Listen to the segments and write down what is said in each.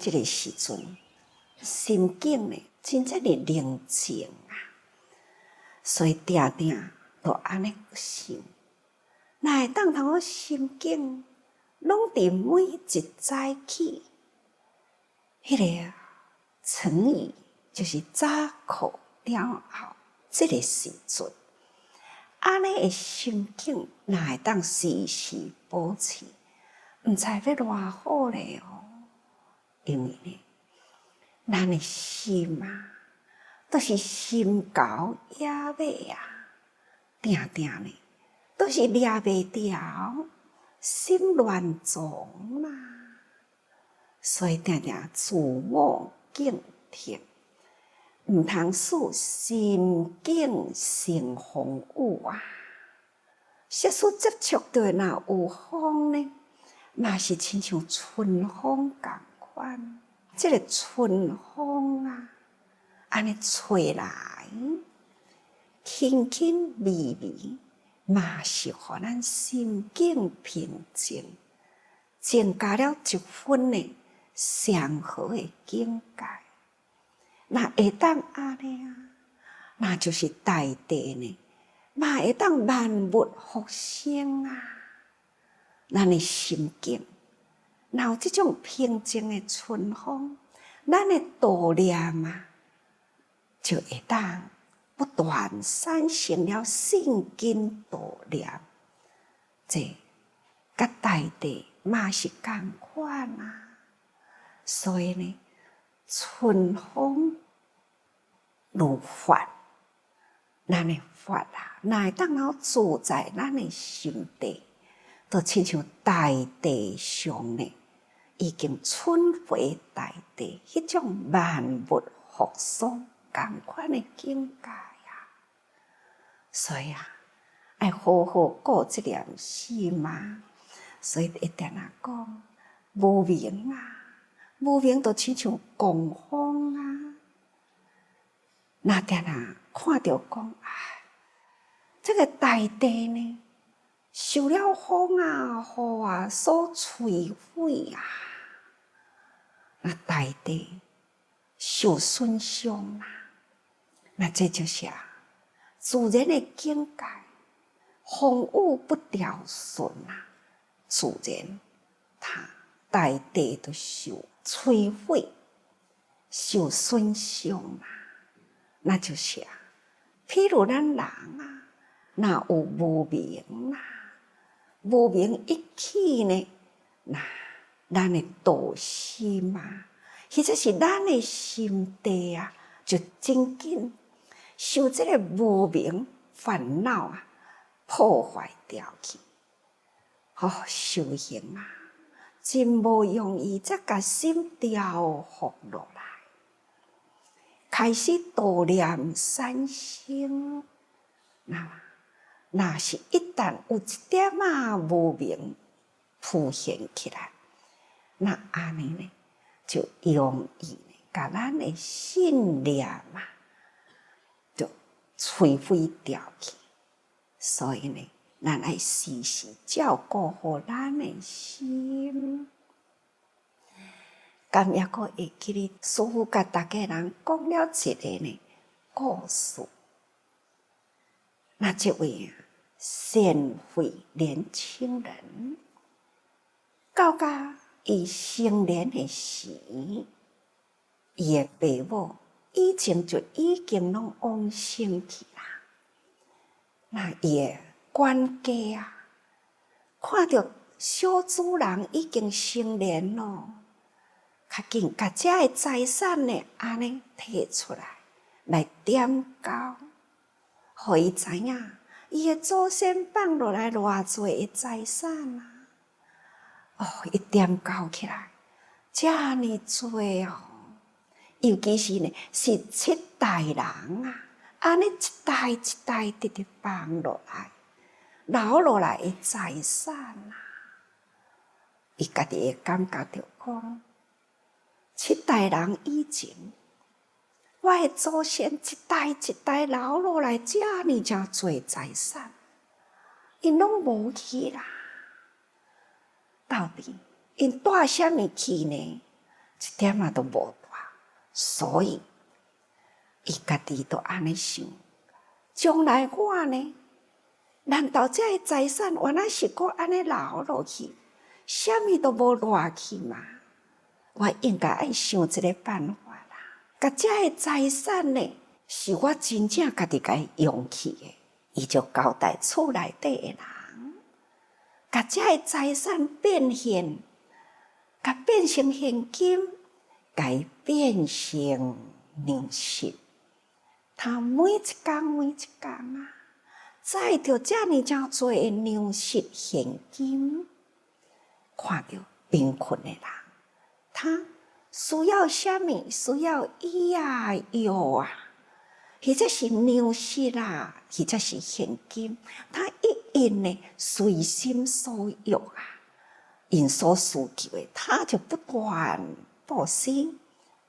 这个时阵，心境呢真正的宁静啊，所以定定都安尼想，哪会当通心境拢伫每一早起，迄个成语就是早课了后，这个时阵，安尼的心境哪会当时时保持？毋知要偌好咧哦！因为呢，咱的心啊，都是心高野尾啊，定定呢，都是抓袂牢，心乱撞嘛。所以定定自我警惕，毋通使心境成风雨啊。即使接触到若有风呢，嘛是亲像春风共款。这个春风啊，安尼吹来，轻轻微微，嘛是互咱心境平静，增加了一分的上好的境界。那会当安尼啊，那就是大地呢，嘛会当万物复生啊。咱的心境，若有这种平静的春风，咱的道念啊，就会当不断产生了信根道念。这甲大地嘛是共款啊。所以呢，春风如法，咱的法啊，哪会当好住在咱的心底？都亲像大地上呢，已经春回大地，迄种万物复苏共款的境界啊。所以啊，要好好顾这粒心啊。所以一定讲，无明啊，无明就亲像狂风啊。那定看到讲，这个大地呢，受了风啊、雨啊所摧毁啊，那大地受损伤啊，那这就是自然的境界，风雨不调顺啊，自然它大地都受摧毁、受损伤啊，那就是譬如咱人啊，若有无明啊。无明一起呢，那咱的道心啊，或者是咱的心地啊，就真紧受这个无明烦恼啊破坏掉去。修行啊，真无容易，才把心调伏落来，开始道念产生。那是一旦有一点无明浮现起来，那安尼呢，就容易把咱的信念啊，就摧毁掉去。所以呢，咱要时时照顾好咱的心。今日个会记哩，师父甲大家人讲了一个呢故事。那这位贤惠年轻人，到甲伊成年的时，伊的爸母以前就已经拢往生去啦。那伊的管家啊，看到小主人已经成年咯，较紧甲遮的财产呢，安尼摕出来点交。互伊知影，伊的祖先放落来偌济的财产啊！伊点交起来，遮尼多哦！尤其是呢，是7代人啊，安尼一代一代直直放落来，留落来的财产啊！伊家己会感觉着讲，7代人以前。我的祖先一代一代留落来，遮尼真侪财产，因拢无去啦。到底因带啥物去呢？一点仔都无大，所以伊家己都安尼想：将来我呢？难道这个财产原来是搁安尼留落去，啥物都无落去吗？我应该爱想一个办法啦，甲这个财产呢，是我真正家己该用去的。伊就交代厝内底的人，甲这个财产变现，甲变成现金，该变成粮食。他每一工每一工啊，载着遮尔真多的粮食现金，看到贫困的人，他需要啥物？需要医啊药啊，或者是粮食啦，或者是现金，他一应呢随心所欲啊，因所需求的，他就不断布施，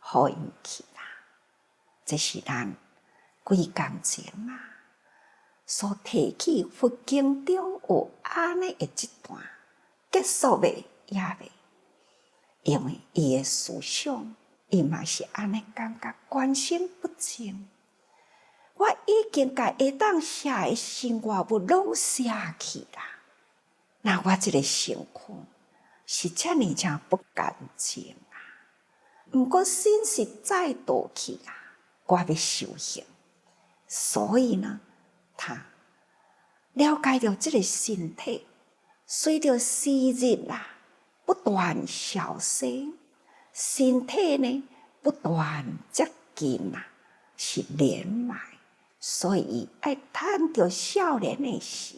互因去啦。这是咱几工前啊所提起佛经中有安尼的一段，结束的也未，因为伊的思想，伊嘛是安尼感觉关心不尽。我已经甲会当写的生活物拢写去啦，那我这个身躯是遮尔真不干净啊！毋过心是再度去啊，我要修行，所以呢，他了解到这个身体，随着时日啦不断消失，身体呢不断接近啊，是年迈。所以爱趁着少年的时，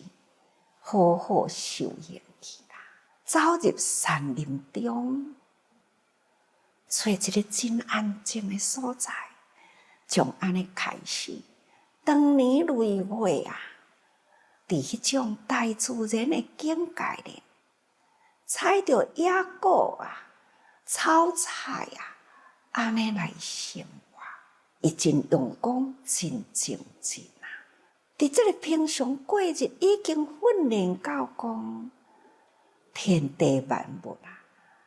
好好修行去啦，走入山林中，找一个真安静的所在，从安尼开始，当年累月啊，伫迄种大自然的境界里，采着野果啊、草菜啊，安尼来生活。伊真用功，真精进啊！伫这个平常过日，已经训练到讲天地万物啊，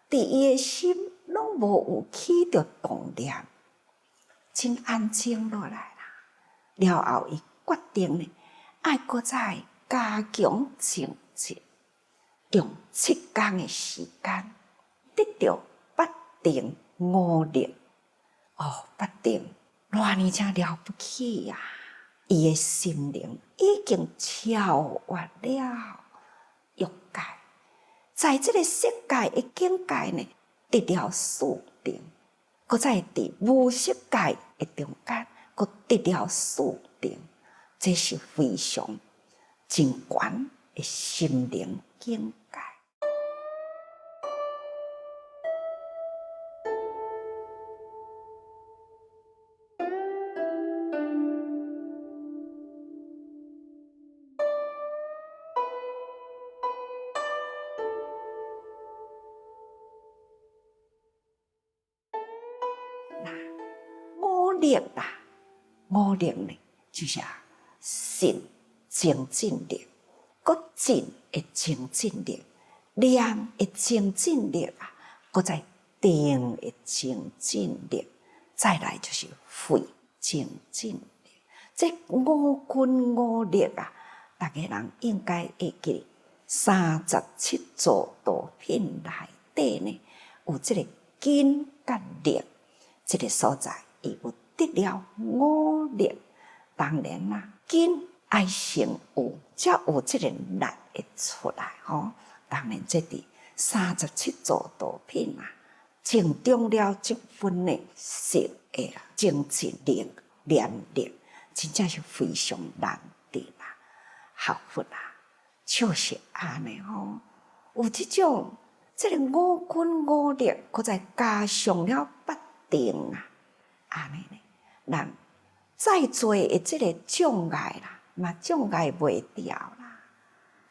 伫伊的心拢无有起着动念，真安静落来啦。了后，伊决定呢，爱搁再加强精进，用7天的时间，得到8定5力。8定。偌尼真了不起呀！伊的心灵已经超越了欲界，在这个色界的境界呢，得了4定；搁在伫无色界的中间，搁得了4定。这是非常真悬的心灵境界。5力啦，5力呢，就是信精进力，搁进的精进力，念的精进力啊，搁再定的精进力，再来就是慧精进力。这5根5力啊，大家人应该会记37座道品内底呢，有这个根甲力。这个所在，伊有得了5力，当然啦，根爱先有，才有这个力会出来吼。当然，这伫37座道品啊，正中了这份的性的精进力、念力，真正是非常难得啦。学佛啊，就是安尼吼，有这种这个5根5力，搁再加上了8定啊，安尼呢，咱再做的这个障碍啦，嘛障碍袂掉啦。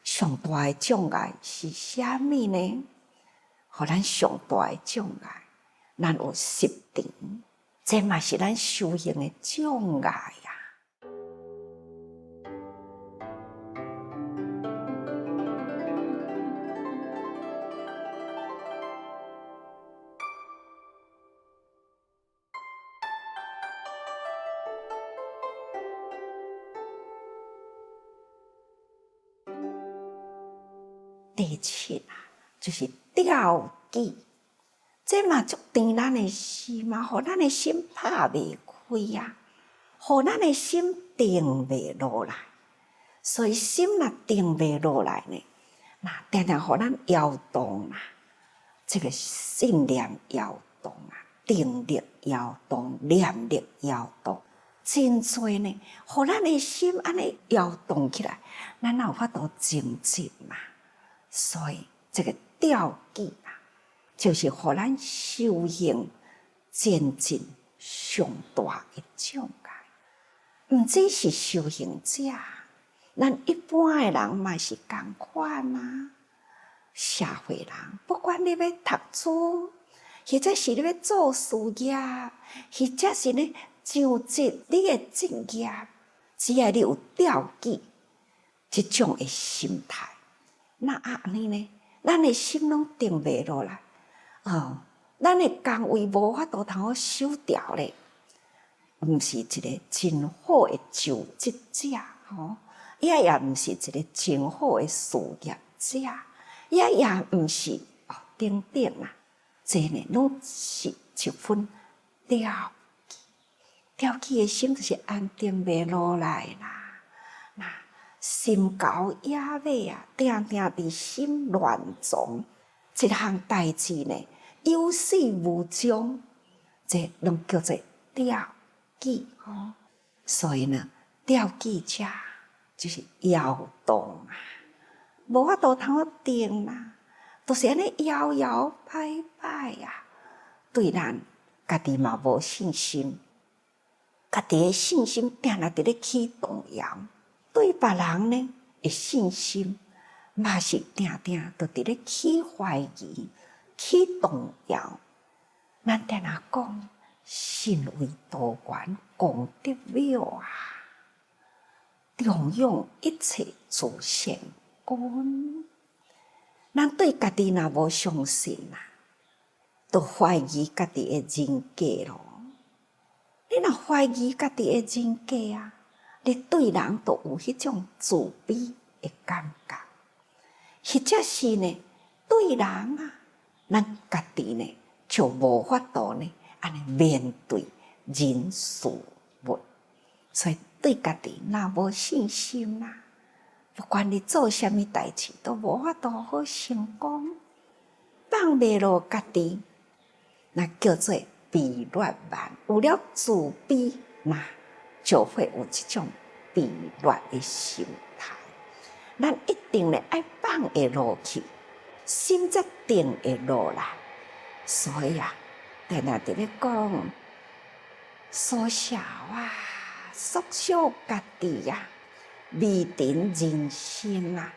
上大的障碍是啥物呢？互咱上大的障碍，咱有10定，这嘛是咱修行的障碍啊。第七啊，就是吊记。这嘛足甜咱的心嘛，互咱的心拍袂开啊，互咱的心定袂落来。所以心若定袂落来呢，那定定互咱摇动啊，这个信念摇动啊，定力摇动，念力摇动，真多呢，互咱的心安尼摇动起来，咱哪有法度静静嘛？所以这个吊记啊，就是互咱修行渐进上大一障碍。毋只是修行者，咱一般的人嘛是同款啊。社会人，不管你要读书，或者是你要做事业，或者是呢上职你的职业，只要你有吊记这种的心态，那安尼呢，咱的心拢定袂落来。咱的工位无法度通好守调咧，毋是一个真好的就职者，也毋是一个真好的事业者，也毋是等等啦，这呢拢是一份吊记。吊记的心就是安定袂落来啦。那心高野尾啊，定定伫心乱撞，一项代志呢，有始无终，这拢叫做吊记。所以呢，吊记者就是摇动啊，无法度通好定啦，都是安尼摇摇摆摆啊。对咱家己嘛无信心，家己的信心定定伫咧起动摇。对别人呢的信心，嘛是定定都伫咧起怀疑、起动摇。咱定定讲，信为多元，功德妙啊！重用一切自现观。咱对家己若无相信啊，都怀疑家己的人格咯。你若怀疑家己的人格啊，你对人都有迄种自卑的感觉，或者是呢，对人啊，咱家己呢就无法度呢，安尼面对人事物，所以对家己若无信心啦，不管你做啥物代志，都无法度好成功，放袂落家己，那叫做卑劣慢。有了自卑，那就会有这种卑劣的心态。咱一定呢爱放会落去，心才定会落来。所以啊，定定伫咧讲，缩小啊，缩小家己啊，未定人心啊，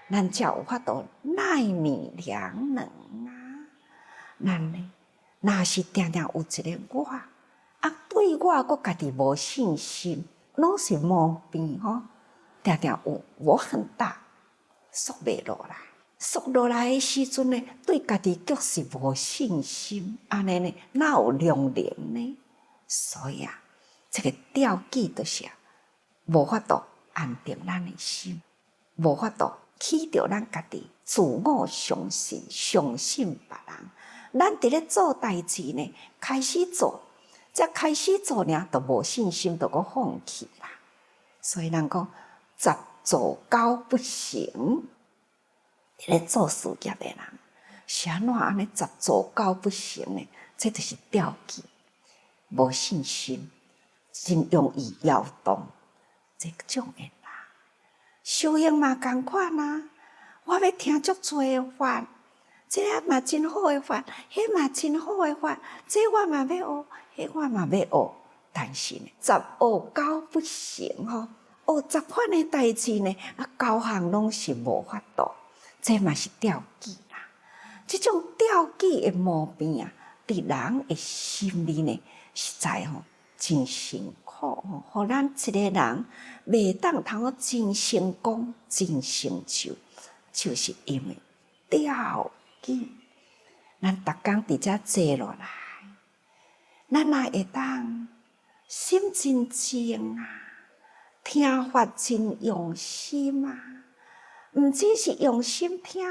咱才有法度奈米良能啊。咱呢，若是定定有一个我，对我家己无信心，拢是毛病定定有我很大，缩袂落来。缩落来的时阵呢，对家己却是无信心，安尼呢，哪有量能呢？所以啊，这个吊记就是无法度安定咱的心，无法度起着咱家己自我相信，相信别人。咱伫咧做代志呢，开始做，才开始做呢，都无信心，都搁放弃啦。所以人讲十做九不成。咧做事业的人，是安怎安尼十做九不成呢？这就是吊记，无信心，真容易摇动这种的人。修行嘛同款啊，我要听足多的法，这个嘛真好的法，迄嘛真好的法，这我嘛要学，迄我嘛要学。但是呢，十学九不成学10款的代志呢，9项拢是无法度。这嘛是吊记啦，这种吊记的毛病啊，伫人的心里呢，实在真辛苦互咱一个人袂当通好真成功、真成就，就是因为吊记。咱逐工伫遮坐落来，咱哪会当心真静啊，听法真用心啊。毋只是用心听，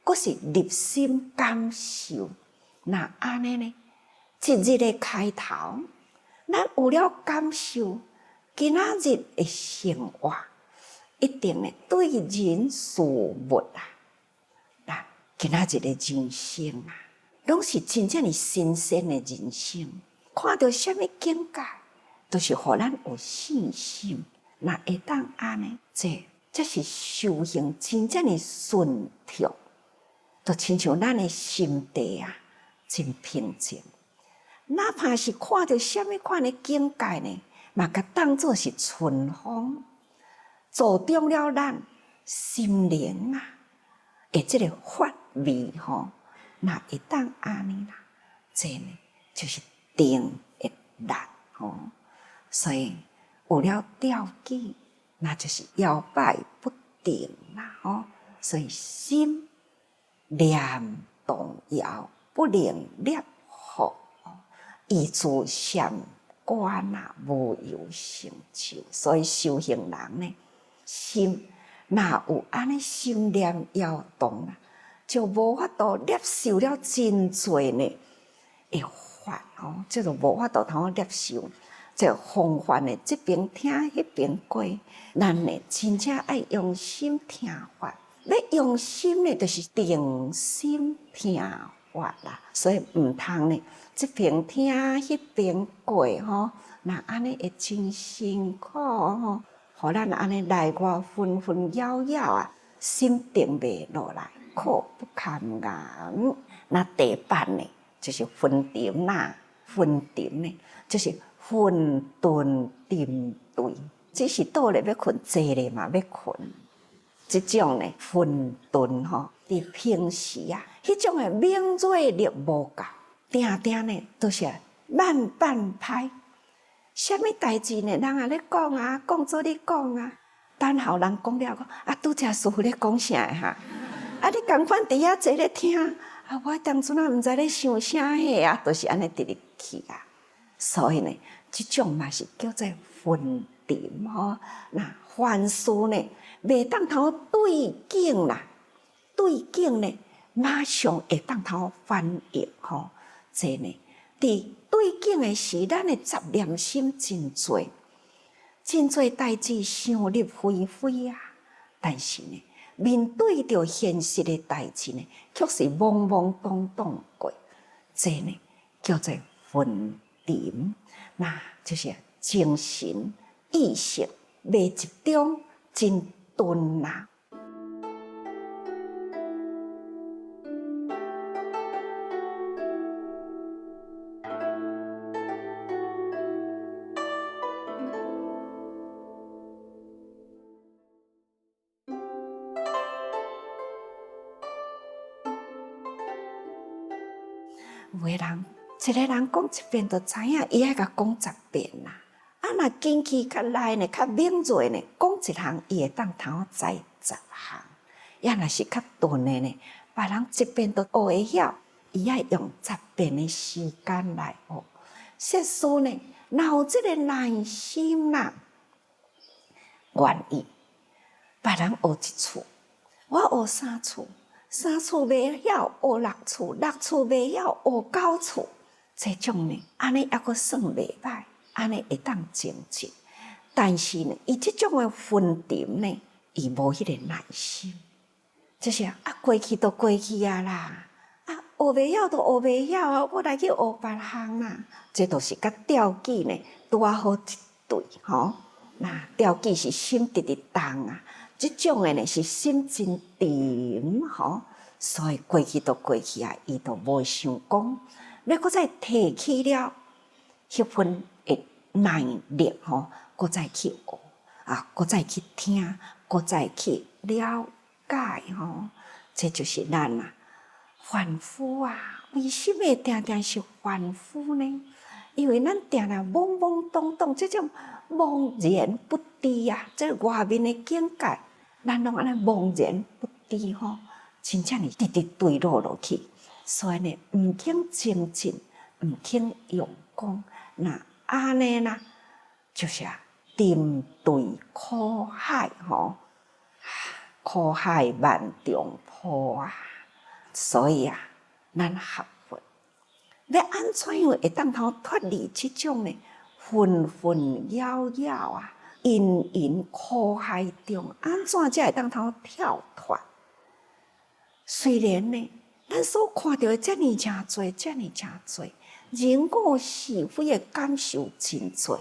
佫是入心感受。那安尼呢？一日的开头，咱有了感受，今仔日的生活，一定呢对人事物啊，咱今仔日的人生啊，拢是真正的新鲜的人生。看到什么境界，都是互咱有信心。那会当安尼，这是修行真正的顺畅，就亲像咱的心地啊，真平静。哪怕是看到什么款的境界呢，嘛甲当作是春风，助长了咱心灵啊的这个发味吼。那会当安尼啦，这呢就是定的力吼。所以有了调剂，那就是摇摆不定啦吼。所以心念动摇，不能立好。意自相关啊，无有成就。所以修行人呢，心若有安尼心念摇动啊，就无法度接受了真侪呢的法哦，这就无法度通接受。这风范的这边听，迄边过，咱呢真正爱用心听法。要用心呢，就是定心听法啦。所以毋通呢，这边听，迄边过吼。那安尼会真辛苦吼，互咱安尼内外纷纷扰扰啊，心定袂落来，苦不堪言。那第八呢，就是分沉啦，分沉呢，就是混沌沉醉，只是倒咧要困，坐咧嘛要困。这种呢混沌吼，伫平时啊，迄种的敏锐力无够，定定呢都是慢半拍。什么代志呢？人啊咧讲啊，讲做你讲啊，等候人讲了讲啊，拄则师傅咧讲啥哈？啊，你共款伫遐坐咧听啊，我当初啊毋知咧想啥货啊，都是安尼直入去啊。所以呢，这种嘛是叫做混沉吼。那凡事呢，袂当通对境啦，对境呢，马上会当通反应吼。这呢，伫对境的时，咱的杂念心真多，真多代志想入非非啊。但是呢，面对着现实的代志呢，却是懵懵懂懂过。这呢，叫做混沉，那就是精神意识未集中，真钝啦。有个人，一个人讲一遍就知影，伊爱甲讲10遍啦。啊，若经气较来呢，较敏锐呢，讲一项伊会当通知10项。也若是较钝的呢，别人一遍都学会晓，伊爱用10遍的时间来学。实事呢，若有这个耐心啦，愿意，别人学一次，我学3次。3次袂晓学6次，6次袂晓学9次，这种呢，安尼还阁算袂歹，安尼会当精进。但是呢，伊这种的分沉呢，伊无迄个耐心，就是啊，过去都过去啊啦，啊，学袂晓都学袂晓啊，我来去学别项啦。这都是甲调剂呢，拄啊好一对吼。那调剂是心直直动啊。这种的呢是心真沉吼，所以过去都过去啊，伊都无想讲，要搁再提起了迄份的耐力吼，搁再去学啊，搁再去听，搁再去了解吼，这就是咱啊凡夫啊，为什么定定是凡夫呢？因为咱定定懵懵懂懂，这种茫然不知啊，这外面的境界。咱拢安尼茫然不知吼，真正是直直坠落去。所以呢，毋肯精进，毋肯用功，那安尼啦，就是沉对苦海吼，苦海万丈坡啊！所以啊，咱学佛要安怎样会当通脱离这种呢纷纷扰扰啊、因因苦海中，安怎才会当通跳脱？虽然呢，咱所看到的遮尔诚多，遮尔诚多，人我是非的感受真多，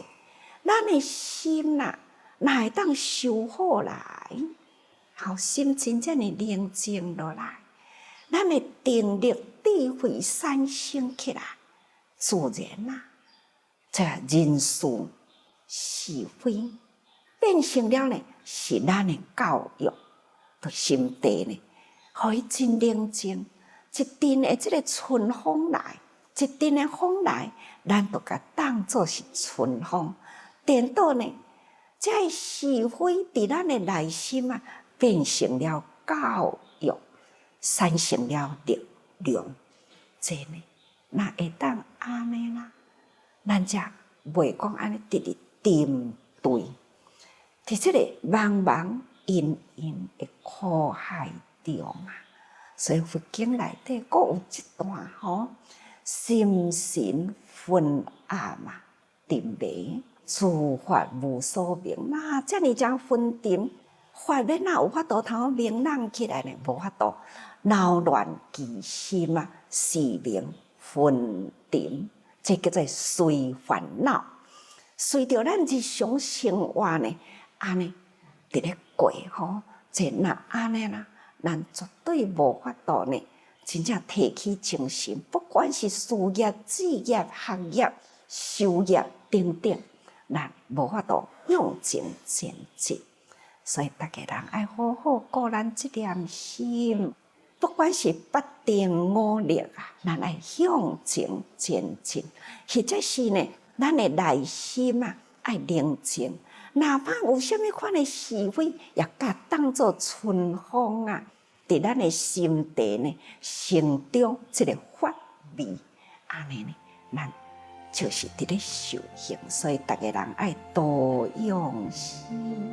咱的心啊，哪会当修好来？好，心真正的宁静落来，咱的定力、智慧产生起来，自然啊，这人事是非变成了呢，是咱的教育的心地呢。互伊真宁静，一阵的即个春风来，一阵的风来，咱就甲当作是春风，颠倒呢，这是非伫咱的内心啊，变成了教育，产生了力量。这呢，那会当安尼啦，咱才袂讲安尼直直针对，伫即个茫茫阴阴的苦海中啊，所以佛经内底佫有一段吼，心神昏暗啊，沉迷，诸法无所明。那遮尔种昏沉，法要哪有法度通明朗起来呢？无法度，扰乱其心啊，是明昏沉，这叫做随烦恼，随着咱日常生活呢，安尼伫咧过吼，这若安尼啦。咱绝对无法度呢，真正提起精神，不管是事业、职业、学业、修业等等，咱无法度用情前进。所以，大家人爱好好顾咱这念心，不管是八定五力啊，咱爱向前前进，或者是呢，咱的内心啊爱宁静。哪怕有啥物款的是非，也甲当作春风啊，伫咱的心地呢，成长这个法味，安尼呢，咱就是伫咧修行。所以，大家人爱多用心。